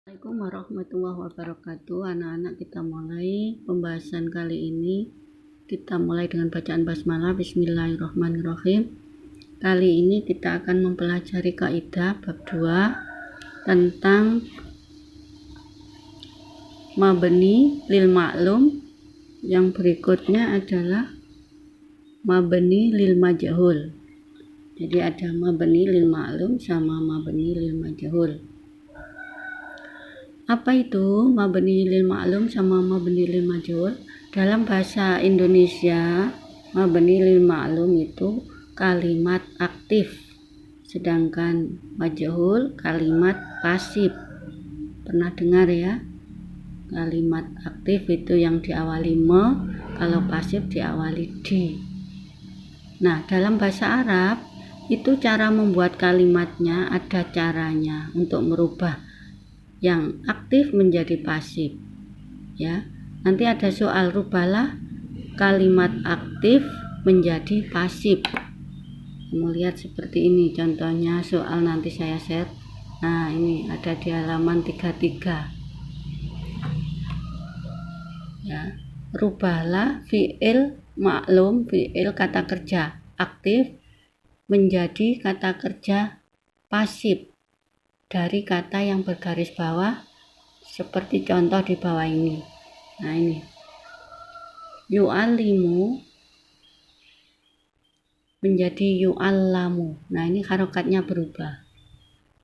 Assalamualaikum warahmatullahi wabarakatuh. Anak-anak, kita mulai pembahasan kali ini. Kita mulai dengan bacaan basmalah. Bismillahirrahmanirrahim. Kali ini kita akan mempelajari kaidah bab 2 tentang mabni lil ma'lum. Yang berikutnya adalah mabni lil majhul. Jadi ada mabni lil ma'lum sama mabni lil majhul. Apa itu mabni lil ma'lum sama mabni lil majhul? Dalam bahasa Indonesia, mabni lil ma'lum itu kalimat aktif, sedangkan majhul kalimat pasif. Pernah dengar ya? Kalimat aktif itu yang diawali me, kalau pasif diawali di. Nah, dalam bahasa Arab itu cara membuat kalimatnya ada caranya untuk merubah yang aktif menjadi pasif, ya. Nanti ada soal, rubahlah kalimat aktif menjadi pasif. Kamu lihat seperti ini contohnya soal, nanti saya share. Nah, ini ada di halaman 33. Ya, rubahlah fi'il maklum, fi'il kata kerja aktif menjadi kata kerja pasif dari kata yang bergaris bawah, seperti contoh di bawah ini. Nah, ini yu'allimu menjadi yu'allamu. Nah, ini harokatnya berubah.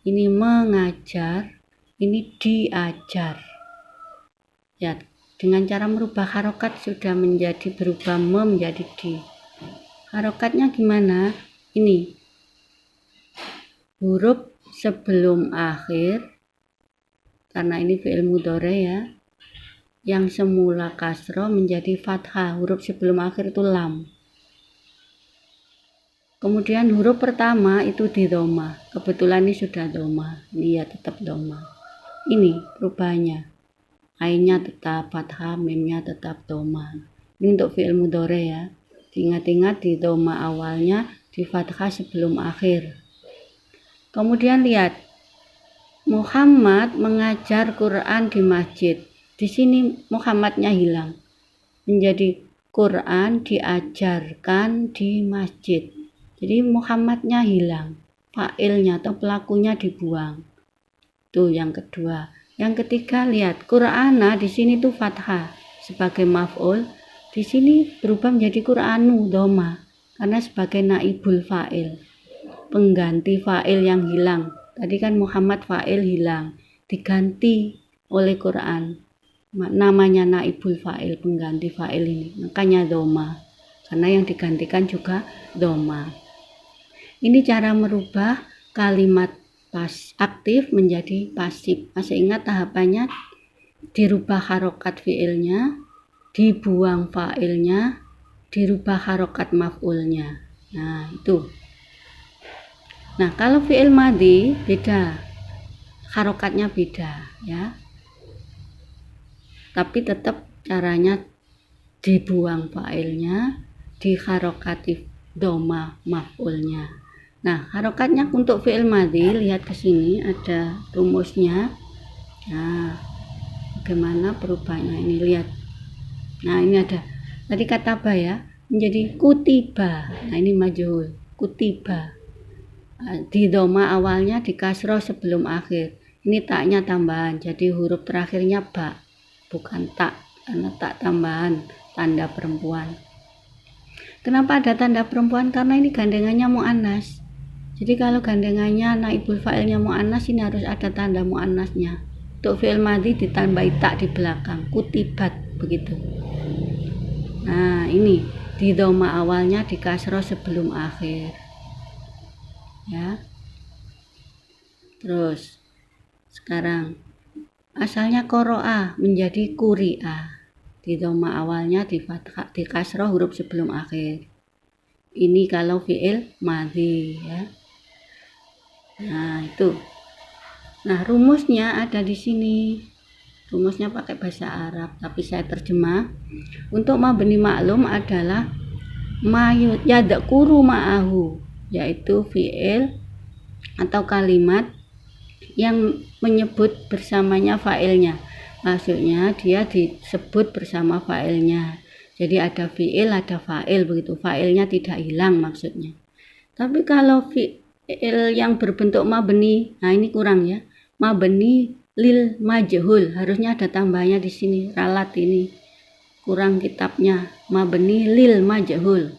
Ini mengajar, ini diajar. Ya, dengan cara merubah harokat sudah menjadi berubah menjadi di. Harokatnya gimana? Ini huruf sebelum akhir, karena ini fi'il mudhari ya, yang semula kasroh menjadi fathah. Huruf sebelum akhir itu lam. Kemudian huruf pertama itu di doma. Kebetulan ini sudah doma, ini ya tetap doma. Ini perubahannya, ainnya tetap fathah, mimnya tetap doma. Ini untuk fi'il mudhari ya. Ingat-ingat di doma awalnya, di fathah sebelum akhir. Kemudian lihat, Muhammad mengajar Quran di masjid. Di sini Muhammadnya hilang, menjadi Quran diajarkan di masjid. Jadi Muhammadnya hilang, fa'ilnya atau pelakunya dibuang. Itu yang kedua. Yang ketiga, lihat Qur'ana di sini tuh fathah sebagai maf'ul. Di sini berubah menjadi Qur'anu doma karena sebagai naibul fa'il, pengganti fa'il yang hilang. Tadi kan Muhammad fa'il hilang, diganti oleh Quran. Namanya naibul fa'il, pengganti fa'il ini. Makanya doma, karena yang digantikan juga doma. Ini cara merubah kalimat aktif menjadi pasif. Masih ingat tahapannya? Dirubah harokat fi'ilnya, dibuang fa'ilnya, dirubah harokat maf'ulnya. Nah, itu. Nah, kalau fi'il madhi beda, harokatnya beda ya, tapi tetap caranya dibuang fa'ilnya, diharokati doma maf'ulnya. Nah, harokatnya untuk fi'il madhi, lihat ke sini ada rumusnya. Nah, bagaimana perubahannya ini, lihat. Nah, ini ada tadi kataba ya, menjadi kutiba. Nah, ini majhul, kutiba. Di doma awalnya di kasroh sebelum akhir. Ini taknya tambahan, jadi huruf terakhirnya ba, bukan tak, karena tak tambahan, tanda perempuan. Kenapa ada tanda perempuan? Karena ini gandengannya mu'annas. Jadi kalau gandengannya naibul fa'ilnya mu'annas, ini harus ada tanda mu'annasnya. Untuk fi'il madhi ditambahi tak di belakang, kutibat, begitu. Nah, ini di doma awalnya di kasroh sebelum akhir ya. Terus sekarang asalnya qoro'a menjadi kuri'a, di doma awalnya di fathah, di kasroh huruf sebelum akhir. Ini kalau fi'il madhi ya. Nah, itu. Nah, rumusnya ada di sini. Rumusnya pakai bahasa Arab, tapi saya terjemah. Untuk mabni maklum adalah yadkuru ma'ahu, yaitu fi'il atau kalimat yang menyebut bersamanya fa'ilnya. Maksudnya dia disebut bersama fa'ilnya. Jadi ada fi'il, ada fa'il begitu. Fa'ilnya tidak hilang maksudnya. Tapi kalau fi'il yang berbentuk mabni, nah ini kurang ya. Mabni lil majhul, harusnya ada tambahnya di sini. Ralat ini kurang kitabnya. Mabni lil majhul,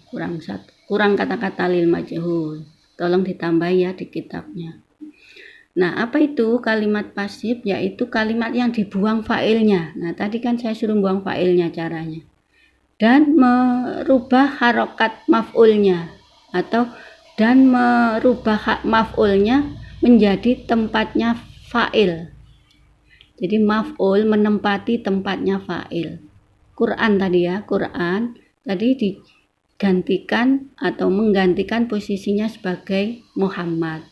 kurang kata-kata lil majhul. Tolong ditambah ya di kitabnya. Nah, apa itu kalimat pasif? Yaitu kalimat yang dibuang fa'ilnya. Nah, tadi kan saya suruh buang fa'ilnya caranya. Dan merubah harokat maf'ulnya. Dan merubah maf'ulnya menjadi tempatnya fa'il. Jadi maf'ul menempati tempatnya fa'il. Quran tadi ya, Quran tadi digantikan atau menggantikan posisinya sebagai Muhammad.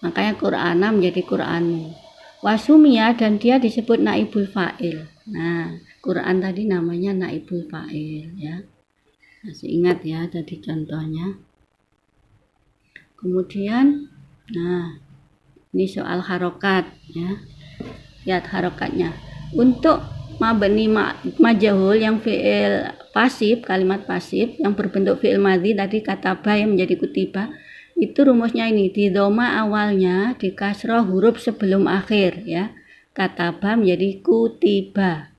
Makanya Qur'ana menjadi Qur'anmu. Wasumia, dan dia disebut naibul fa'il. Nah, Quran tadi namanya naibul fa'il ya. Masih ingat ya tadi contohnya. Kemudian, nah ini soal harokat ya. Lihat harokatnya. Untuk mabni majhul yang fi'il pasif, kalimat pasif yang berbentuk fi'il madhi tadi kataba yang menjadi kutiba, itu rumusnya ini, di doma awalnya di kasroh huruf sebelum akhir ya. Kataba menjadi kutiba.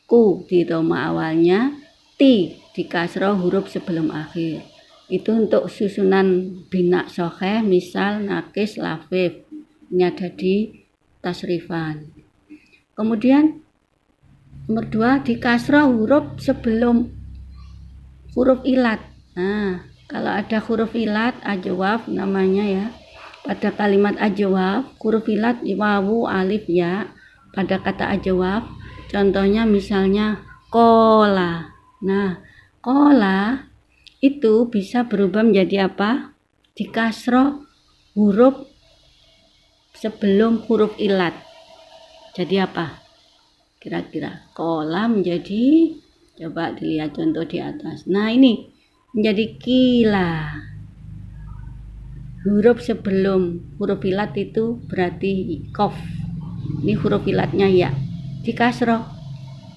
Ku di doma awalnya, ti di kasroh huruf sebelum akhir. Itu untuk susunan bina soheh, misal, nakis, lafif. Ini ada di tasrifan. Kemudian nomor 2, di kasroh huruf sebelum huruf ilat. Nah, kalau ada huruf ilat, ajwaf namanya ya. Pada kalimat ajwaf, huruf ilat wawu, alif, ya. Pada kata ajwaf, contohnya misalnya kola. Nah, kola itu bisa berubah menjadi apa? Di kasroh huruf sebelum huruf ilat. Jadi apa? Kira-kira kola menjadi, coba dilihat contoh di atas. Nah, ini menjadi kila. Huruf sebelum huruf ilat itu berarti kof. Ini huruf ilatnya ya. Di kasroh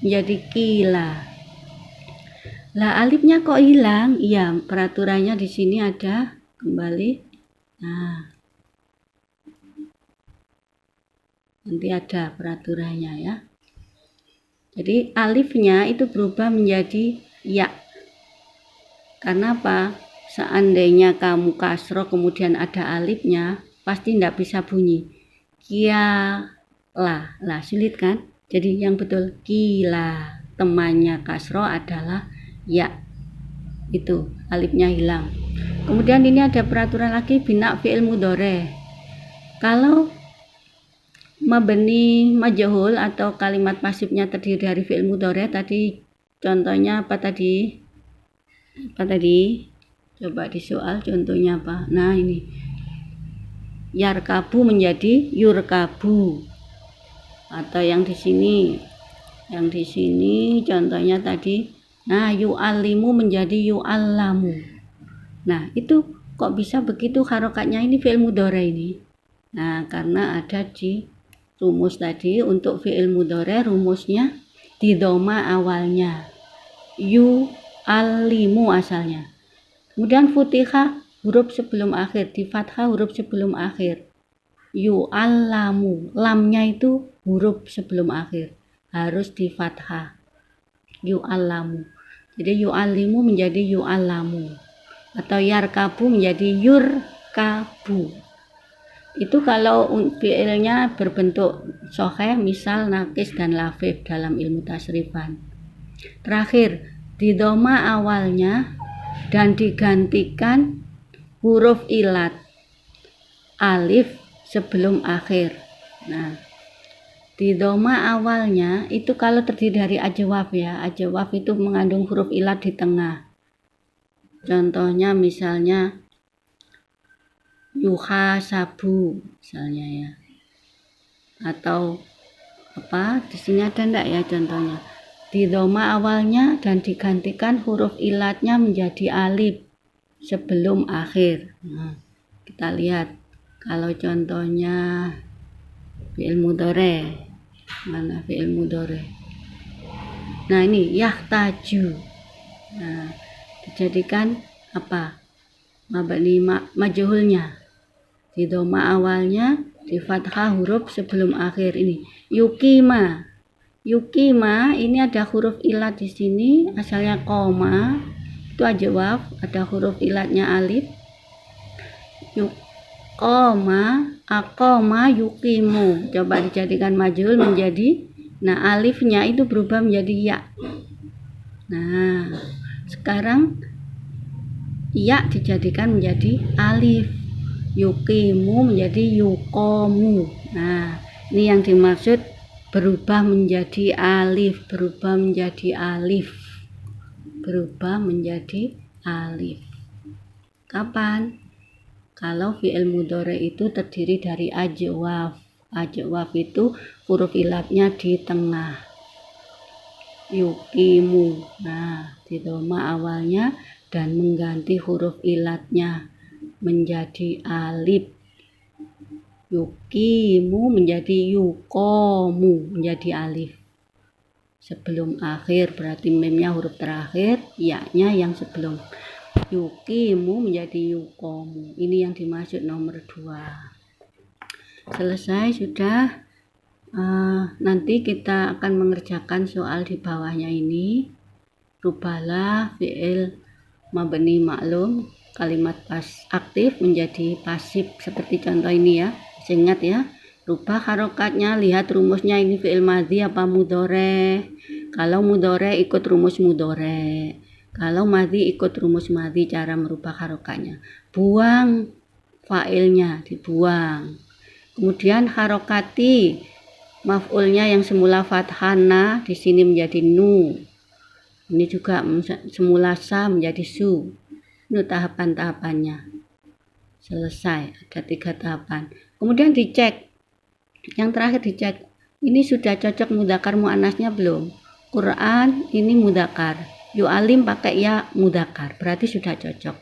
menjadi kila. Lah alifnya kok hilang? Iya, peraturannya di sini ada kembali. Nah, nanti ada peraturannya ya. Jadi alifnya itu berubah menjadi ya. Karena apa? Seandainya kamu kasroh kemudian ada alifnya, pasti tidak bisa bunyi. Kia lah, sulit kan? Jadi yang betul kila, temannya kasroh adalah ya. Itu alifnya hilang. Kemudian ini ada peraturan lagi bina fi'il mudhari. Kalau mabni majhul atau kalimat pasifnya terdiri dari fi'il mudhari, tadi contohnya apa tadi? Coba di soal contohnya apa? Nah, ini. Yarkabu menjadi yurkabu. Atau yang di sini contohnya tadi. Nah, yu'allimu menjadi yu'allamu. Nah, itu kok bisa begitu harokatnya ini fi'il mudhari ini? Nah, karena ada di rumus tadi untuk fi'il mudhari rumusnya di doma awalnya. Yu'allimu asalnya. Kemudian futihah huruf sebelum akhir, di fathah huruf sebelum akhir. Yu'allamu, lamnya itu huruf sebelum akhir, harus di fathah. Yu'allamu. Jadi yu'allimu menjadi yu'allamu. Atau yarkabu menjadi yurkabu. Itu kalau fi'ilnya berbentuk soheh, misal, nakis, dan lafif dalam ilmu tasrifan. Terakhir, di doma awalnya dan digantikan huruf ilat alif sebelum akhir. Nah, di doma awalnya itu kalau terdiri dari ajwaf ya. Ajwaf itu mengandung huruf ilat di tengah. Contohnya misalnya yuhasabu misalnya ya. Atau apa? Di sini ada enggak ya contohnya? Di doma awalnya dan digantikan huruf ilatnya menjadi alif sebelum akhir. Nah, kita lihat kalau contohnya fi'il mudhari. Mana fi'il mudhari? Nah, ini yahtaju. Nah, dijadikan apa? Mabni majhulnya. Di dhamma awalnya, di fathah huruf sebelum akhir ini. Yukima. Yukima ini ada huruf ilat di sini, asalnya koma. Itu ajwaf, ada huruf ilatnya alif. Koma, akoma, yukimu. Coba dijadikan majhul menjadi, nah alifnya itu berubah menjadi ya. Nah, sekarang ya dijadikan menjadi alif. Yukimu menjadi yukomu. Nah, ini yang dimaksud berubah menjadi alif, berubah menjadi alif, berubah menjadi alif. Kapan? Kalau fi'il mudhari itu terdiri dari ajwaf. Ajwaf itu huruf ilatnya di tengah. Yukimu. Nah, di dhamma awalnya dan mengganti huruf ilatnya menjadi alif. Yukimu menjadi yukomu menjadi alif. Sebelum akhir berarti memnya huruf terakhir, ya-nya yang sebelum. Yukimu menjadi yukomu. Ini yang dimaksud nomor 2. Selesai sudah. Nanti kita akan mengerjakan soal di bawahnya ini. Rubahlah fi'il mabni maklum kalimat aktif menjadi pasif seperti contoh ini ya. Ingat ya. Rubah harokatnya, lihat rumusnya ini fi'il madhi apa mudhari. Kalau mudhari ikut rumus mudhari. Kalau madhi ikut rumus madhi cara merubah harokatnya. Buang fa'ilnya, dibuang. Kemudian harokati maf'ulnya yang semula fathana di sini menjadi nu. Ini juga semula sa menjadi su. Ini tahapan-tahapannya. Selesai, ada 3 tahapan. Kemudian dicek. Yang terakhir dicek. Ini sudah cocok mudzakkar muannasnya belum? Quran ini mudzakkar. Yu'alim pakai ya mudzakkar, berarti sudah cocok.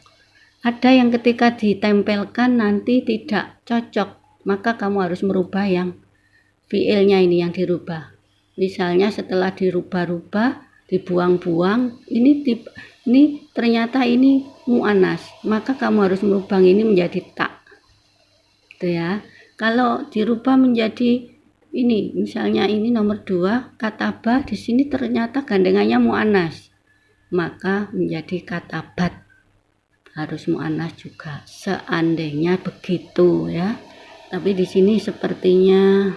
Ada yang ketika ditempelkan nanti tidak cocok, maka kamu harus merubah yang fiilnya ini yang dirubah. Misalnya setelah dirubah-rubah, dibuang-buang, ini ternyata ini mu'annas, maka kamu harus merubah ini menjadi tak. Gitu ya. Kalau dirubah menjadi ini, misalnya ini nomor 2, katabah di sini ternyata gandengannya mu'annas, maka menjadi katabat, harus mu'annas juga seandainya begitu ya. Tapi di sini sepertinya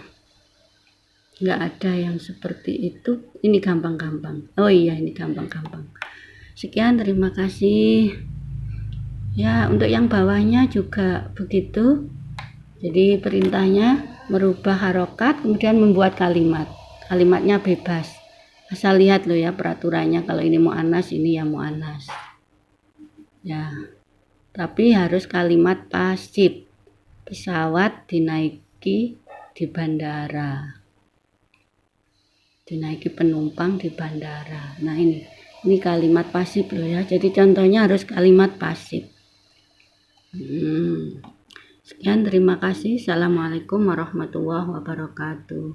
nggak ada yang seperti itu. Ini gampang-gampang. Oh iya, ini gampang-gampang. Sekian, terima kasih ya. Untuk yang bawahnya juga begitu. Jadi perintahnya merubah harokat kemudian membuat kalimatnya bebas. Asal lihat loh ya peraturannya, kalau ini mu'annas, ini ya mu'annas. Ya. Tapi harus kalimat pasif. Pesawat dinaiki di bandara. Dinaiki penumpang di bandara. Nah, ini kalimat pasif loh ya. Jadi contohnya harus kalimat pasif. Sekian, terima kasih. Assalamualaikum warahmatullahi wabarakatuh.